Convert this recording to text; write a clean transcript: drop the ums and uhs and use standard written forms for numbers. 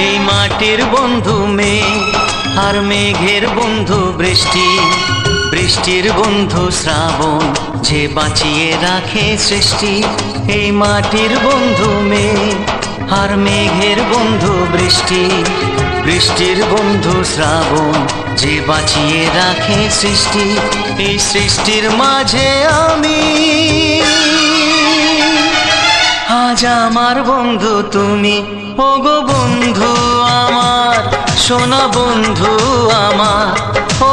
এই মাটির বন্ধু মেঘ, আর মেঘের বন্ধু বৃষ্টি, বৃষ্টির বন্ধু শ্রাবণ, যে বাঁচিয়ে রাখে সৃষ্টি। এই মাটির বন্ধু মেঘ, আর মেঘের বন্ধু বৃষ্টি, বৃষ্টির বন্ধু শ্রাবণ, যে বাঁচিয়ে রাখে সৃষ্টি। এই সৃষ্টির মাঝে আমি, আজ আমার বন্ধু তুমি। ওগো বন্ধু আমার, সোনা বন্ধু আমার, ও